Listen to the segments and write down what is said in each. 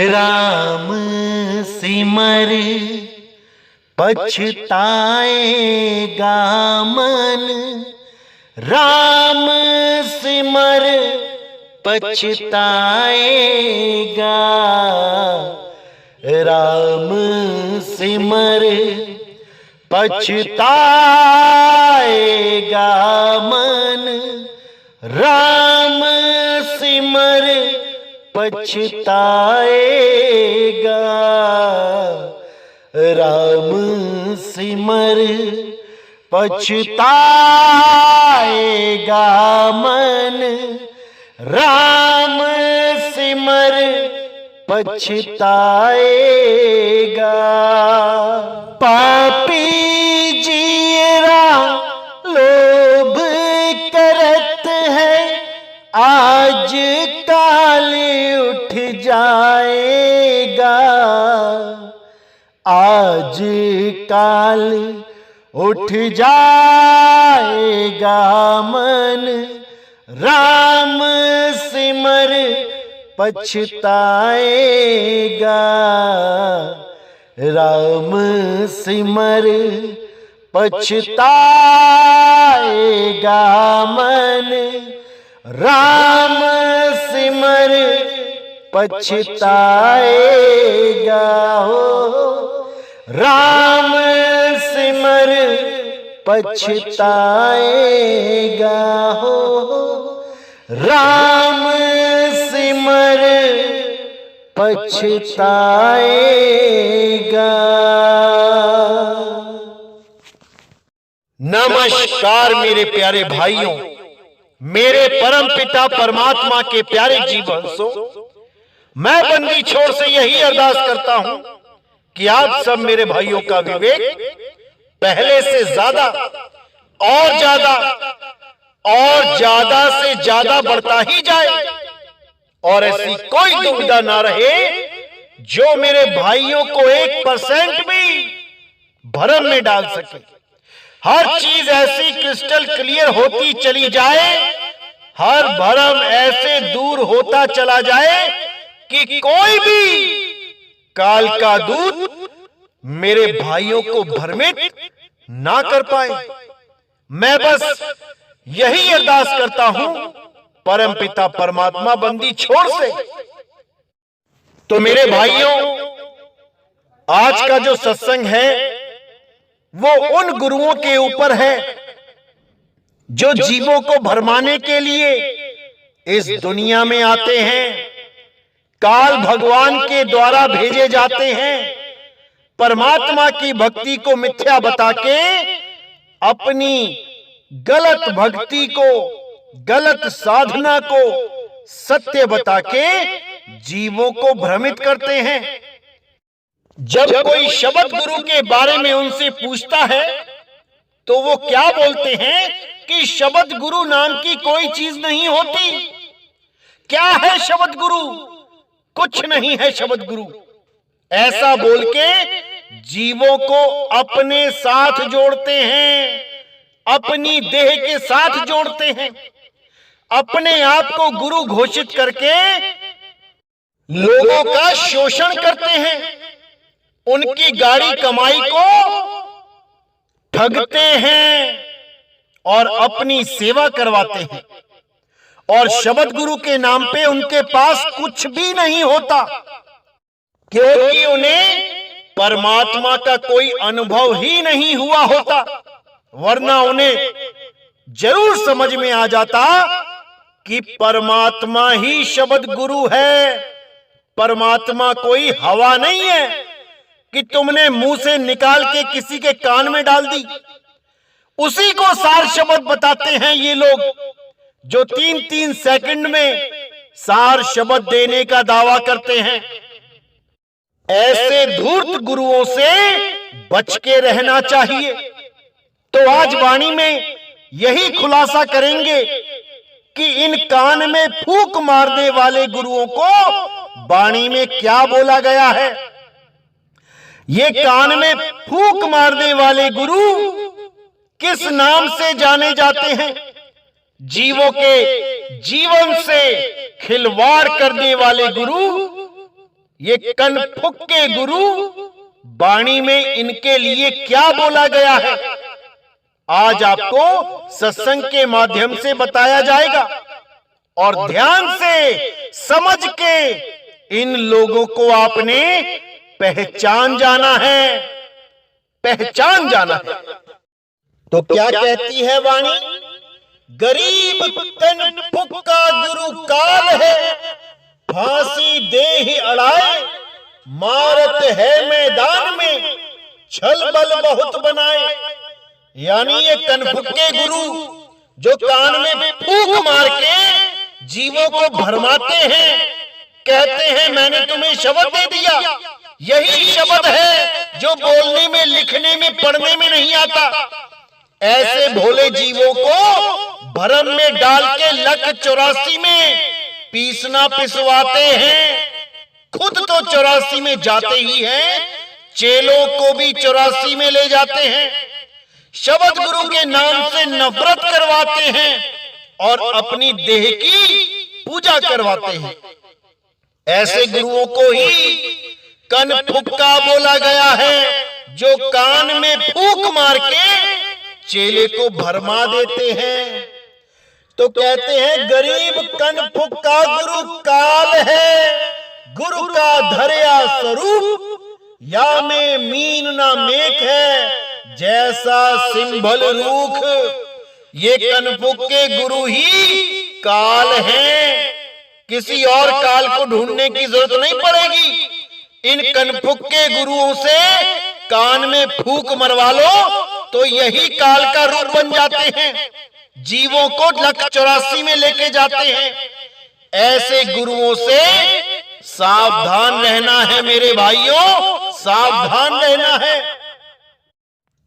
राम सिमर पछताएगा मन, राम सिमर पछताएगा, राम सिमर पछताएगा मन, राम सिमर पछताएगा, राम सिमर पछताएगा मन, राम सिमर पछताएगा। पापी जीरा लोभ करत है, आज काल उठ जाएगा, आज काल उठ जाएगा मन, राम सिमर पछताएगा, राम सिमर पछताएगा मन, राम सिमर पछताएगा हो, राम सिमर पछताएगा हो, राम सिमर पछताएगा। नमस्कार मेरे प्यारे भाइयों, मेरे परम पिता परमात्मा के प्यारे जीवंशों, मैं बंदी छोड़ से यही अरदास करता हूं कि आप सब मेरे भाइयों का विवेक पहले से ज्यादा और ज्यादा और ज्यादा से ज्यादा बढ़ता ही जाए, और ऐसी कोई दुविधा ना रहे जो मेरे भाइयों को 1% भी भ्रम में डाल सके। हर चीज ऐसी क्रिस्टल क्लियर होती चली जाए, हर भ्रम ऐसे दूर होता चला जाए कि कोई भी काल का दूत मेरे भाइयों को भ्रमित ना कर पाए। मैं बस यही अरदास करता हूं परमपिता परमात्मा बंदी छोड़ से। तो मेरे भाइयों, आज का जो सत्संग है वो उन गुरुओं के ऊपर है जो जीवों को भरमाने के लिए इस दुनिया में आते हैं, काल भगवान के द्वारा भेजे जाते हैं, परमात्मा की भक्ति को मिथ्या बता के अपनी गलत भक्ति को, गलत साधना को सत्य बता के जीवों को भ्रमित करते हैं। जब कोई शब्द गुरु के बारे में उनसे पूछता है तो वो क्या बोलते हैं कि शब्द गुरु नाम की कोई चीज नहीं होती। क्या है शब्द गुरु? कुछ नहीं है शब्द गुरु। ऐसा बोल के जीवों को अपने साथ जोड़ते हैं, अपनी देह के साथ जोड़ते हैं, अपने आप को गुरु घोषित करके लोगों का शोषण करते हैं, उनकी गाड़ी कमाई को ठगते हैं और अपनी सेवा करवाते हैं। और शब्द गुरु के नाम पे उनके पास कुछ भी नहीं होता, क्योंकि उन्हें परमात्मा का कोई अनुभव ही नहीं हुआ होता, वरना उन्हें जरूर समझ में आ जाता कि परमात्मा ही शब्द गुरु है। परमात्मा कोई हवा नहीं है कि तुमने मुंह से निकाल के किसी के कान में डाल दी। उसी को सार शब्द बताते हैं ये लोग, जो 3-3 सेकंड में सार शब्द देने का दावा करते हैं। ऐसे धूर्त गुरुओं से बच के रहना चाहिए। तो आज वाणी में यही खुलासा करेंगे कि इन कान में फूंक मारने वाले गुरुओं को वाणी में क्या बोला गया है। ये कान में फूंक मारने वाले गुरु किस नाम से जाने जाते हैं? जीवों के जीवन से खिलवाड़ करने वाले गुरु ये कनफुक्के गुरु वाणी में इनके लिए क्या बोला गया है, आज आपको सत्संग के माध्यम से बताया जाएगा। और ध्यान से समझ के इन लोगों को आपने पहचान जाना है, पहचान जाना है। तो क्या कहती है वाणी? गरीब कनफुक्का गुरु काल है, फांसी दे ही अड़ाए, मारत है मैदान में, छल बल बहुत बनाए। यानी ये कनफुक्के गुरु जो कान में फूंक मार के जीवों को भरमाते हैं, कहते हैं मैंने तुम्हें शब्द दे दिया, यही शब्द है जो बोलने में, लिखने में, पढ़ने में नहीं आता। ऐसे भोले जीवों को भरम में डाल के लक 84 में पीसना पिसवाते हैं। खुद तो 84 में जाते ही हैं, चेलों को भी 84 में ले जाते हैं। शब्द गुरु के नाम से नफरत करवाते हैं और अपनी देह की पूजा करवाते हैं। ऐसे गुरुओं को ही कनफुक्का बोला गया है, जो कान में फूंक मार के चेले को भरमा देते हैं। तो कहते हैं गरीब कनफुक्का गुरु काल है, गुरु का धरया स्वरूप, या में मीन ना मेख है, जैसा सिंभल रूख। ये कनफुक्के गुरु ही काल हैं, किसी और काल को ढूंढने की जरूरत नहीं पड़ेगी। इन कनफुक्के गुरुओं से कान में फूंक मरवा लो तो यही काल का रूप बन जाते हैं, जीवों को लक 84 में लेके जाते हैं। ऐसे गुरुओं से सावधान रहना है मेरे भाइयों, सावधान रहना है।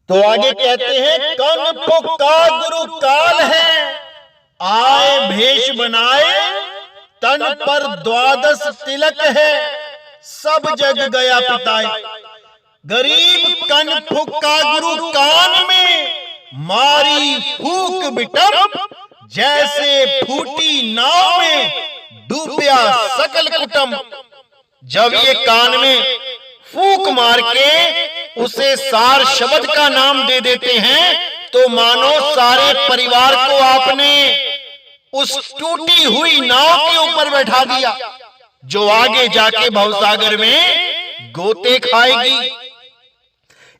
तो आगे कहते हैं कनफुक्का गुरु काल है, आए भेष बनाए, तन पर 12 तिलक है, सब जग गया पिताए। गरीब कनफुक्का गुरु कान में मारी फूक बिटप, जैसे फूटी नाव में डूबया सकल कुटुंब। जब ये कान में फूक मार के उसे सार शब्द का नाम दे देते हैं, तो मानो सारे परिवार को आपने उस टूटी हुई नाव के ऊपर बैठा दिया, जो आगे जाके भवसागर में गोते खाएगी।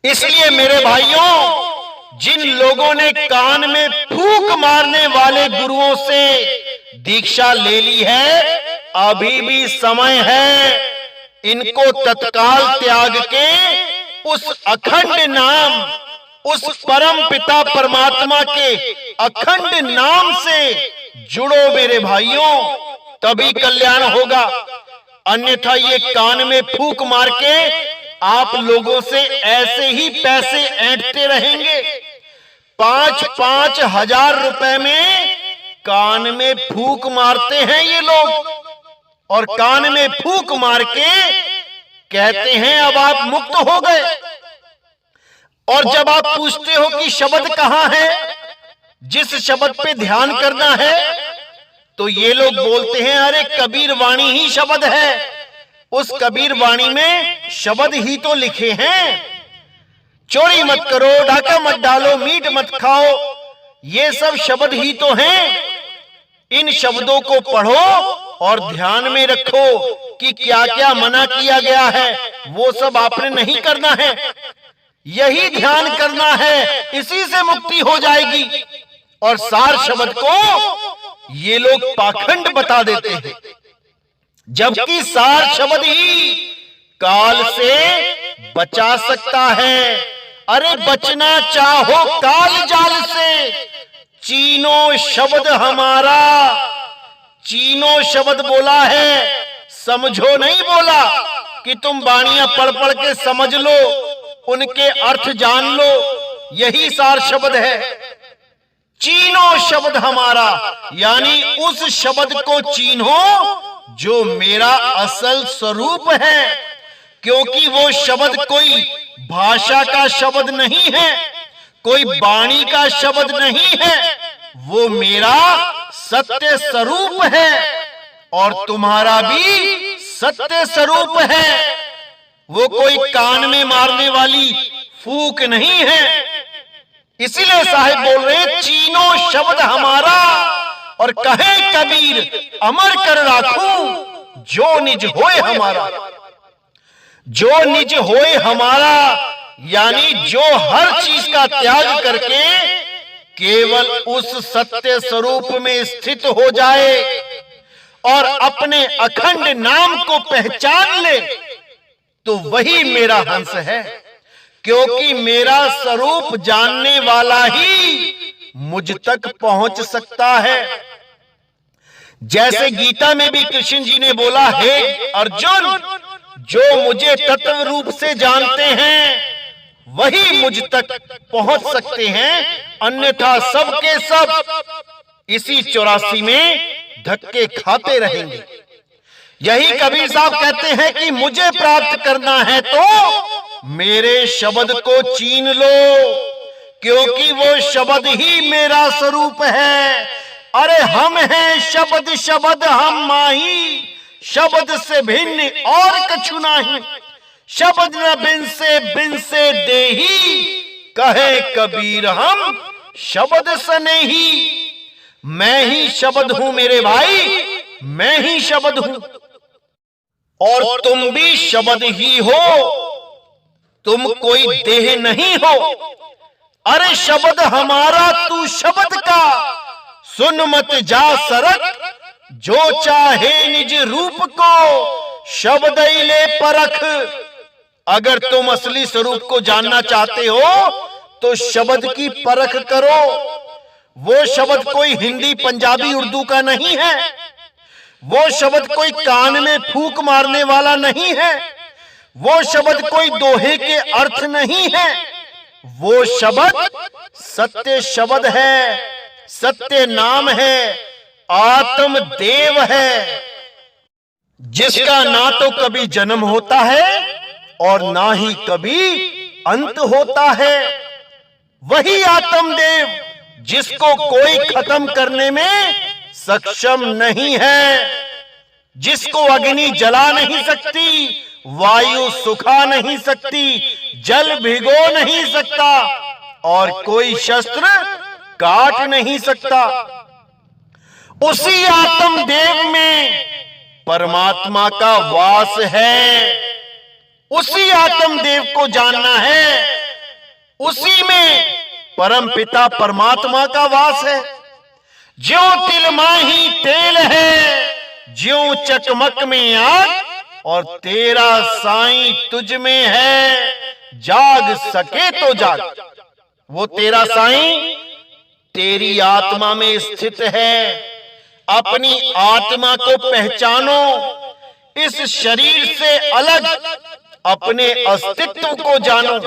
इसलिए मेरे भाइयों, जिन लोगों ने कान में फूंक मारने वाले गुरुओं से दीक्षा ले ली है, अभी भी समय है इनको तत्काल त्याग के उस अखंड नाम, उस परम पिता परमात्मा के अखंड नाम से जुड़ो मेरे भाइयों, तभी कल्याण होगा। अन्यथा ये कान में फूंक मार के आप लोगों से ऐसे ही पैसे ऐंठते रहेंगे। 5-5 हजार रुपए में कान में फूंक मारते हैं ये लोग, और कान में फूंक मार के कहते हैं अब आप मुक्त हो गए। और जब आप पूछते हो कि शब्द कहां है, जिस शब्द पे ध्यान करना है, तो ये लोग बोलते हैं अरे कबीर वाणी ही शब्द है, उस कबीर वाणी में शब्द ही तो लिखे हैं, चोरी मत करो, डाका मत डालो, मीट मत खाओ, ये सब शब्द ही तो हैं। इन शब्दों को पढ़ो और ध्यान में रखो कि क्या क्या मना किया गया है, वो सब आपने नहीं करना है, यही ध्यान करना है, इसी से मुक्ति हो जाएगी। और सार शब्द को ये लोग पाखंड बता देते हैं, जबकि सार शब्द ही काल से बचा सकता है। अरे बचना चाहो काल जाल से, चीनो शब्द हमारा, चीनो शब्द बोला है, समझो नहीं बोला कि तुम बाणियां पढ़ पढ़ के समझ लो, उनके अर्थ जान लो, यही सार शब्द है। चीनो शब्द हमारा, यानी उस शब्द को चीन्हो जो मेरा असल स्वरूप है, क्योंकि वो शब्द कोई भाषा का शब्द नहीं है, कोई वाणी का शब्द नहीं है, वो मेरा सत्य स्वरूप है और तुम्हारा भी सत्य स्वरूप है, वो कोई कान में मारने वाली फूक नहीं है। इसीलिए साहिब बोल रहे चीनो शब्द हमारा, और कहे कबीर अमर कर राखूं जो निज होए हमारा। जो निज होए हमारा यानी जो हर चीज का त्याग करके केवल उस सत्य स्वरूप में स्थित हो जाए और अपने अखंड नाम को पहचान ले, तो वही मेरा हंस है। क्योंकि मेरा स्वरूप जानने वाला ही मुझ तक पहुंच सकता है। जैसे गीता में भी कृष्ण जी ने बोला, हे अर्जुन, जो मुझे तत्व रूप से जानते हैं वही मुझ तक पहुंच सकते हैं, अन्यथा सब के सब इसी 84 में धक्के खाते रहेंगे। यही कबीर साहब कहते हैं कि मुझे प्राप्त करना है तो मेरे शब्द को चीन लो, क्योंकि वो शब्द ही मेरा स्वरूप है। अरे हम हैं शब्द, शब्द हम माही, शब्द से भिन्न और कछु नहीं। शब्द न बिन से देही, कहे कबीर हम शब्द सने ही। मैं ही शब्द हूं मेरे भाई, मैं ही शब्द हूं, और तुम भी शब्द ही हो, तुम कोई देह नहीं हो। अरे शब्द हमारा तू शब्द का, सुन मत जा सरक, जो चाहे निज रूप को शब्द ही ले परख। अगर तुम असली स्वरूप को जानना चाहते हो तो शब्द की परख करो। वो शब्द कोई हिंदी पंजाबी उर्दू का नहीं है, वो शब्द कोई कान में फूंक मारने वाला नहीं है, वो शब्द कोई दोहे के अर्थ नहीं है। वो शब्द सत्य शब्द है, सत्य नाम है, आत्म देव है, जिसका ना तो कभी जन्म होता है और ना ही कभी अंत होता है। वही आत्मदेव जिसको कोई खत्म करने में सक्षम नहीं है, जिसको अग्नि जला नहीं सकती, वायु सुखा नहीं सकती, जल भिगो नहीं सकता और कोई शस्त्र काट नहीं सकता। उसी आत्मदेव में परमात्मा का वास है। उसी आत्मदेव को जानना है, उसी में परम पिता परमात्मा का वास है। ज्यों तिल माही तेल है, ज्यों चकमक में आग, और तेरा साईं तुझ में है, जाग सके तो जाग। वो तेरा साईं तेरी आत्मा में स्थित है। अपनी आत्मा को पहचानो, इस शरीर से अलग अपने अस्तित्व को जानो।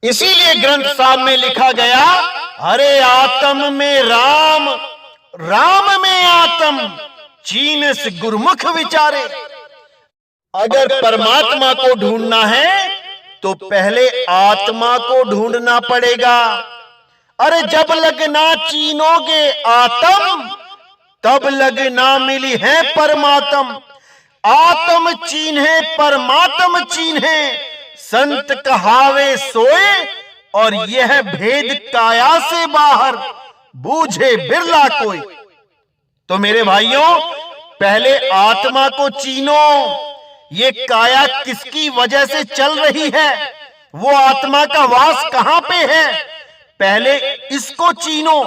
इसीलिए ग्रंथ साहब में लिखा गया, हरे आत्म में राम, राम में आत्म, चीनस गुरुमुख विचारे। अगर परमात्मा को ढूंढना है तो पहले आत्मा को ढूंढना पड़ेगा। अरे जब लगना चीनोगे आत्म, तब लगना मिली है परमात्म। आत्म चीन्हे परमात्म चीन्हे, संत कहावे सोए, और यह भेद काया से बाहर, बूझे बिरला कोई। तो मेरे भाइयों, पहले आत्मा को चीनो। ये काया किसकी वजह से चल रही है, वो आत्मा का वास कहां पे है, पहले इसको चीनो।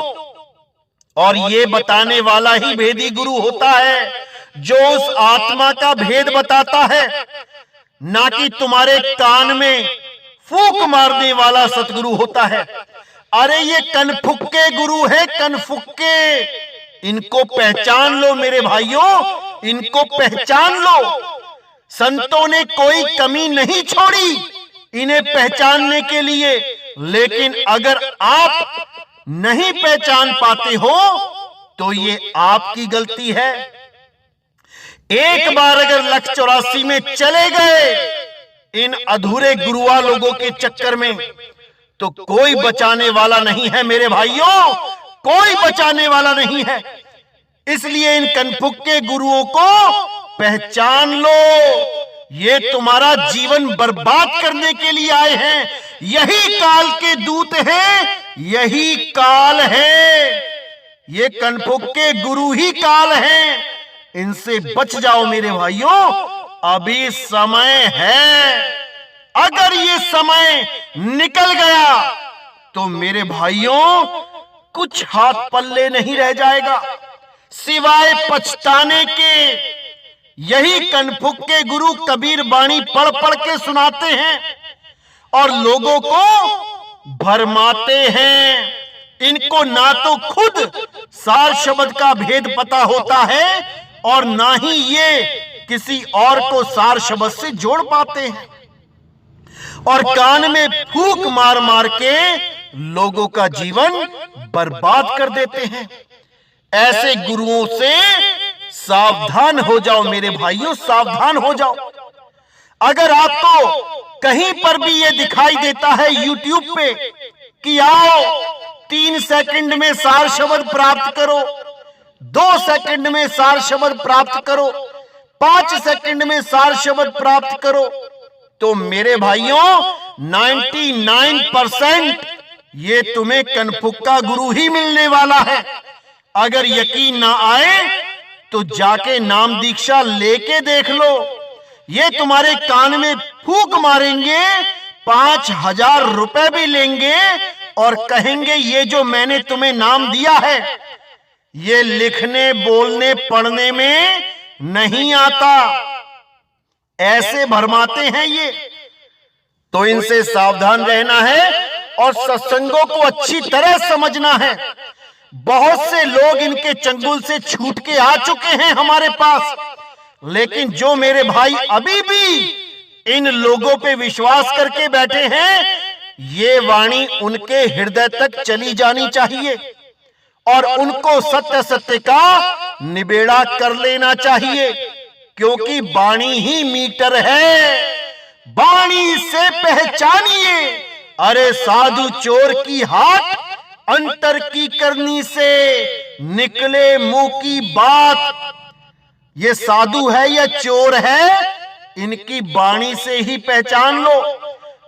और ये बताने वाला ही भेदी गुरु होता है, जो उस आत्मा का भेद बताता है, ना कि तुम्हारे कान में फूंक मारने वाला सतगुरु होता है। अरे ये कनफुक्के गुरु है, कनफुक्के। इनको पहचान लो मेरे भाइयों, इनको पहचान लो। संतों ने कोई कमी नहीं छोड़ी इन्हें पहचानने के लिए, लेकिन अगर आप नहीं पहचान पाते हो तो ये आपकी गलती है। एक बार अगर लक्ष्य 84 में चले गए इन अधूरे गुरुआ लोगों के चक्कर में, तो कोई बचाने वाला नहीं है मेरे भाइयों, कोई बचाने वाला नहीं है। इसलिए इन कनफुक्के गुरुओं को पहचान लो, ये तुम्हारा जीवन बर्बाद करने के लिए आए हैं। यही काल के दूत हैं, यही काल है, ये कनफुक के गुरु ही काल हैं। इनसे बच जाओ मेरे भाइयों, अभी समय है। अगर ये समय निकल गया तो मेरे भाइयों कुछ हाथ पल्ले नहीं रह जाएगा सिवाय पछताने के। यही कनफुक के गुरु कबीर बाणी पढ़ पढ़ के सुनाते हैं और लोगों को भरमाते हैं। इनको ना तो खुद सार शब्द का भेद पता होता है और ना ही ये किसी और को सार शब्द से जोड़ पाते हैं, और कान में फूंक मार मार के लोगों का जीवन बर्बाद कर देते हैं। ऐसे गुरुओं से सावधान हो जाओ मेरे भाइयों, सावधान हो जाओ। अगर आपको कहीं पर भी ये दिखाई देता है यूट्यूब पे कि आओ 3 सेकंड में सार शब्द प्राप्त करो, 2 सेकंड में सार शब्द प्राप्त करो, 5 सेकंड में सार शब्द प्राप्त करो, तो मेरे भाइयों 99% ये तुम्हें कनफुक का गुरु ही मिलने वाला है। अगर यकीन ना आए तो जाके नाम दीक्षा लेके देख लो। ये तुम्हारे कान में फूंक मारेंगे, 5000 रुपए भी लेंगे और कहेंगे ये जो मैंने तुम्हें नाम दिया है ये लिखने बोलने पढ़ने में नहीं आता। ऐसे भरमाते हैं ये, तो इनसे सावधान रहना है और सत्संगों को अच्छी तरह समझना है। बहुत से लोग इनके चंगुल से छूट के आ चुके हैं हमारे पास, लेकिन जो मेरे भाई अभी भी इन लोगों पे विश्वास करके बैठे हैं, ये वाणी उनके हृदय तक चली जानी चाहिए और उनको सत्य सत्य का निबेड़ा कर लेना चाहिए, क्योंकि वाणी ही मीटर है। वाणी से पहचानिए, अरे साधु चोर की हाथ अंतर की करनी से निकले मुंह की बात। ये साधु है या चोर है, इनकी वाणी से ही पहचान लो।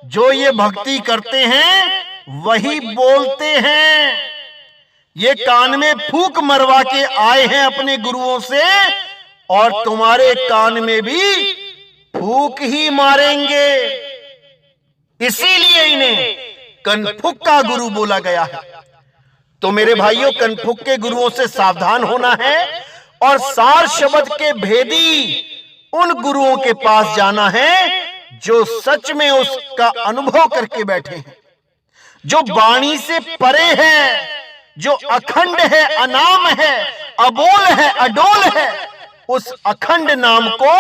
जो ये भक्ति करते हैं वही बोलते हैं। ये कान में फूंक मरवा के आए हैं अपने गुरुओं से और तुम्हारे कान में भी फूंक ही मारेंगे। इसीलिए इन्हें कनफुक का गुरु बोला गया है। तो मेरे भाइयों, कनफुक के गुरुओं से सावधान होना है और सार शब्द के भेदी उन गुरुओं के पास जाना है जो सच में उसका अनुभव करके बैठे हैं, जो वाणी से परे है, जो अखंड है, अनाम है, अबोल है, अडोल है। उस अखंड नाम को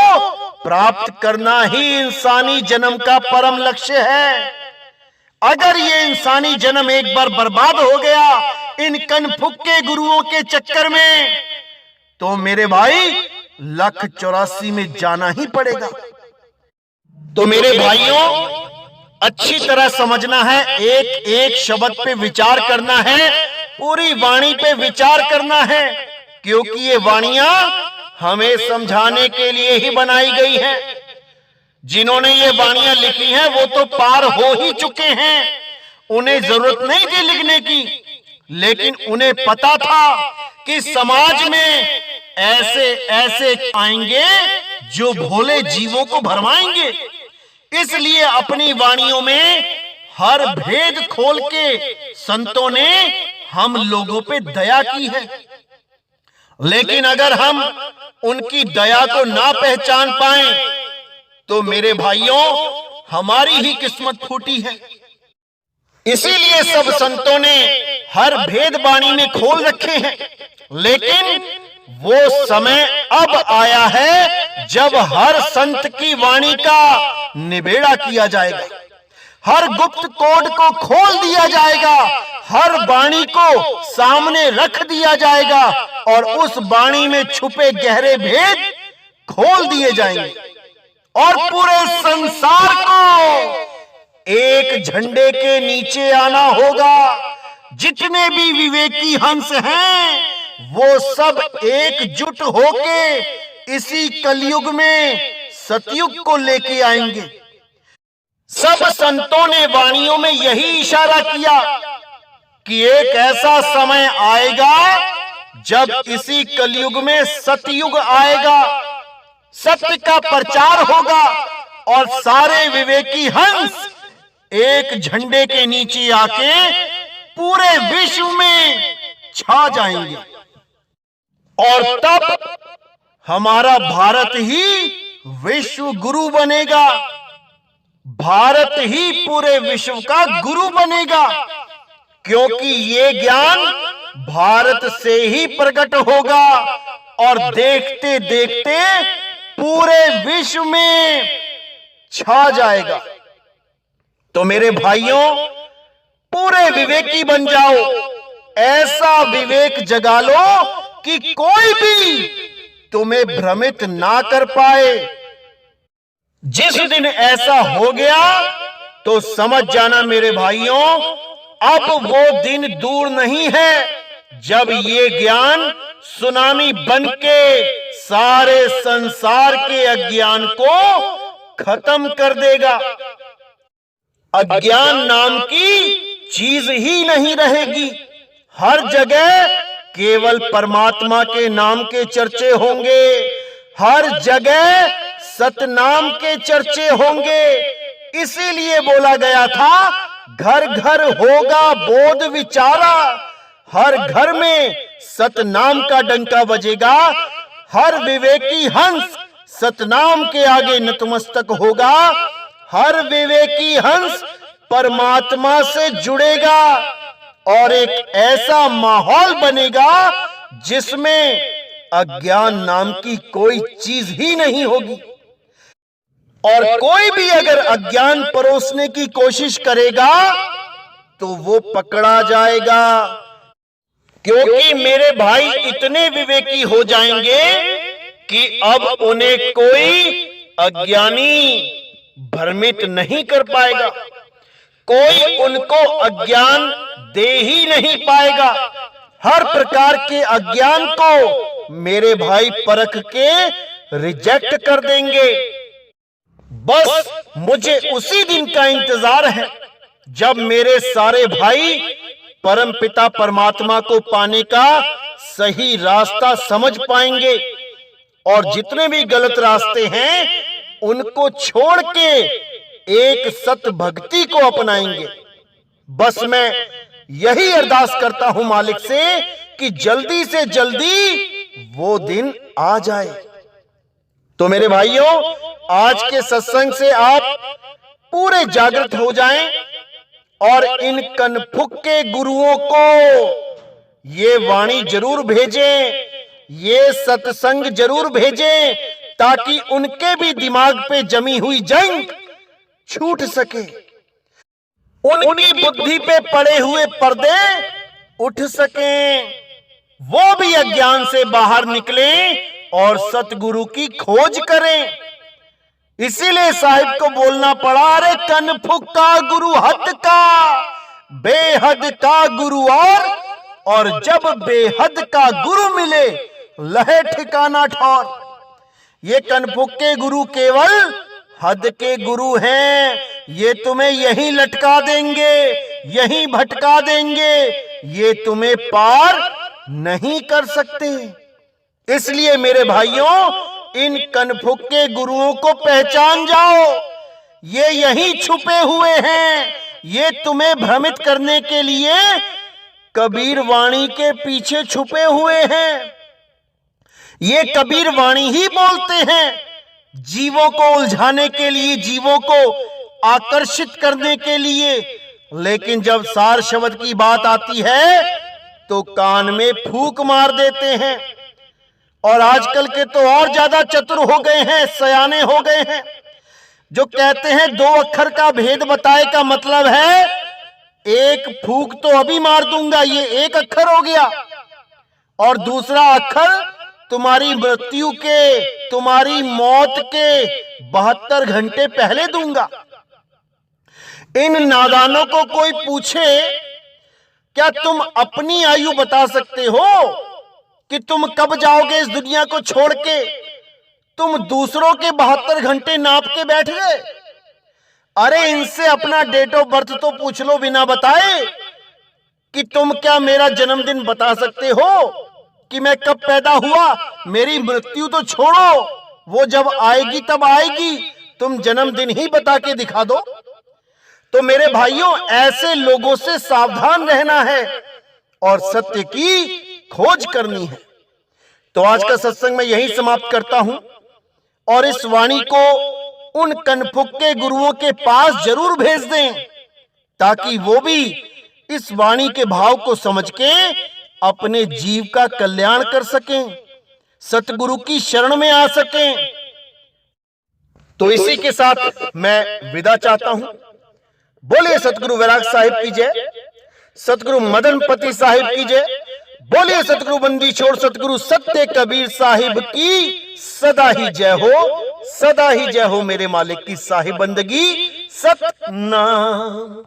प्राप्त करना ही इंसानी जन्म का परम लक्ष्य है। अगर ये इंसानी जन्म एक बार बर्बाद हो गया इन कनफुक के गुरुओं के चक्कर में, तो मेरे भाई 1,84 में जाना ही पड़ेगा। तो मेरे भाइयों, अच्छी तरह समझना है, एक एक शब्द पे विचार करना है, पूरी वाणी पे विचार करना है, क्योंकि ये वाणियां हमें समझाने के लिए ही बनाई गई हैं। जिन्होंने ये वाणियां लिखी हैं वो तो पार हो ही चुके हैं, उन्हें जरूरत नहीं थी लिखने की, लेकिन उन्हें पता था कि समाज में ऐसे ऐसे आएंगे जो भोले जीवों को भरमाएंगे। इसलिए अपनी वाणियों में हर भेद खोल के संतों ने हम लोगों पे दया की है। लेकिन अगर हम उनकी दया को ना पहचान पाएं तो मेरे भाइयों हमारी ही किस्मत फूटी है। इसीलिए सब संतों ने हर भेद वाणी में खोल रखे हैं, लेकिन वो समय अब आया है जब हर संत की वाणी का निबेड़ा किया जाएगा, हर गुप्त कोड को खोल दिया जाएगा, हर वाणी को सामने रख दिया जाएगा और उस वाणी में छुपे गहरे भेद खोल दिए जाएंगे और पूरे संसार को एक झंडे के नीचे आना होगा। जितने भी विवेकी हंस हैं वो सब एकजुट होके इसी कलयुग में सतयुग को लेके आएंगे। सब संतों ने वाणियों में यही इशारा किया कि एक ऐसा समय आएगा जब इसी कलयुग में सतयुग आएगा, सत्य का प्रचार होगा और सारे विवेकी हंस एक झंडे के नीचे आके पूरे विश्व में छा जाएंगे। और तब हमारा भारत ही विश्व गुरु बनेगा, भारत ही पूरे विश्व का गुरु बनेगा, क्योंकि ये ज्ञान भारत से ही प्रकट होगा और देखते देखते पूरे विश्व में छा जाएगा। तो मेरे भाइयों, पूरे विवेकी बन जाओ, ऐसा विवेक जगा लो कि कोई भी तुम्हें भ्रमित ना कर पाए। जिस दिन ऐसा हो गया तो समझ जाना मेरे भाइयों, अब वो दिन दूर नहीं है जब ये ज्ञान सुनामी बनके सारे संसार के अज्ञान को खत्म कर देगा। अज्ञान नाम की चीज ही नहीं रहेगी। हर जगह केवल परमात्मा के नाम के चर्चे होंगे, हर जगह सतनाम के चर्चे होंगे। इसीलिए बोला गया था, घर घर होगा बोध विचारा। हर घर में सतनाम का डंका बजेगा, हर विवेकी हंस सतनाम के आगे नतमस्तक होगा, हर विवेकी हंस परमात्मा से जुड़ेगा और एक ऐसा माहौल बनेगा जिसमें अज्ञान नाम की कोई चीज ही नहीं होगी। और कोई भी अगर अज्ञान परोसने की कोशिश करेगा तो वो पकड़ा जाएगा, क्योंकि मेरे भाई इतने विवेकी हो जाएंगे कि अब उन्हें कोई अज्ञानी भ्रमित नहीं कर पाएगा, कोई उनको अज्ञान दे ही नहीं पाएगा। हर प्रकार के अज्ञान को मेरे भाई परख के रिजेक्ट कर देंगे। बस मुझे उसी दिन का इंतजार है जब मेरे सारे भाई परमपिता परमात्मा को पाने का सही रास्ता समझ पाएंगे और जितने भी गलत रास्ते हैं उनको छोड़ के एक सत भक्ति को अपनाएंगे। बस मैं यही अरदास करता हूं मालिक से कि जल्दी से जल्दी वो दिन आ जाए। तो मेरे भाइयों, आज के सत्संग से आप पूरे जागृत हो जाएं और इन कनफुक के गुरुओं को ये वाणी जरूर भेजें, ये सत्संग जरूर भेजें, ताकि उनके भी दिमाग पे जमी हुई जंग छूट सके, उनकी बुद्धि पे पड़े हुए पर्दे उठ सकें, वो भी अज्ञान से बाहर निकलें और सतगुरु की खोज करें। इसीलिए साहिब को बोलना पड़ा, अरे कनफुक का गुरु हद का, बेहद का गुरु और जब बेहद का गुरु मिले लहे ठिकाना ठौर। ये कनफुक के गुरु केवल हद के गुरु हैं, ये तुम्हें यहीं लटका देंगे, यहीं भटका देंगे, ये तुम्हें पार नहीं कर सकते। इसलिए मेरे भाइयों, इन कनफुक के गुरुओं को पहचान जाओ, ये यहीं छुपे हुए हैं, ये तुम्हें भ्रमित करने के लिए कबीर वाणी के पीछे छुपे हुए हैं। ये कबीर वाणी ही बोलते हैं, जीवों को उलझाने के लिए, जीवों को आकर्षित करने के लिए। लेकिन जब सार शब्द की बात आती है तो कान में फूंक मार देते हैं। और आजकल के तो और ज्यादा चतुर हो गए हैं, सयाने हो गए हैं, जो कहते हैं 2 अक्षर का भेद बताए का मतलब है एक फूंक तो अभी मार दूंगा, ये 1 अक्षर हो गया, और दूसरा अक्षर तुम्हारी मृत्यु के, तुम्हारी मौत के 72 घंटे पहले दूंगा। इन नादानों को कोई पूछे, क्या तुम अपनी आयु बता सकते हो कि तुम कब जाओगे इस दुनिया को छोड़ के? तुम दूसरों के 72 घंटे नाप के बैठ गए। अरे इनसे अपना डेट ऑफ बर्थ तो पूछ लो बिना बताए कि तुम क्या मेरा जन्मदिन बता सकते हो कि मैं कब पैदा हुआ। मेरी मृत्यु तो छोड़ो, वो जब आएगी तब आएगी, तुम जन्मदिन ही बता के दिखा दो। तो मेरे भाइयों, ऐसे लोगों से सावधान रहना है और सत्य की खोज करनी है। तो आज का सत्संग मैं यहीं समाप्त करता हूं और इस वाणी को उन कनफुक्के गुरुओं के पास जरूर भेज दें ताकि वो भी इस वाणी के भाव को समझ के अपने जीव का कल्याण कर सकें, सतगुरु की शरण में आ सकें। तो इसी के साथ मैं विदा चाहता हूं। बोलिए सतगुरु वैराग साहिब की जय, सतगुरु मदन पति साहिब की जय, बोलिए सतगुरु बंदी छोड़ सतगुरु सत्य कबीर साहिब की सदा ही जय हो, सदा ही जय हो मेरे मालिक की साहिब बंदगी सतनाम।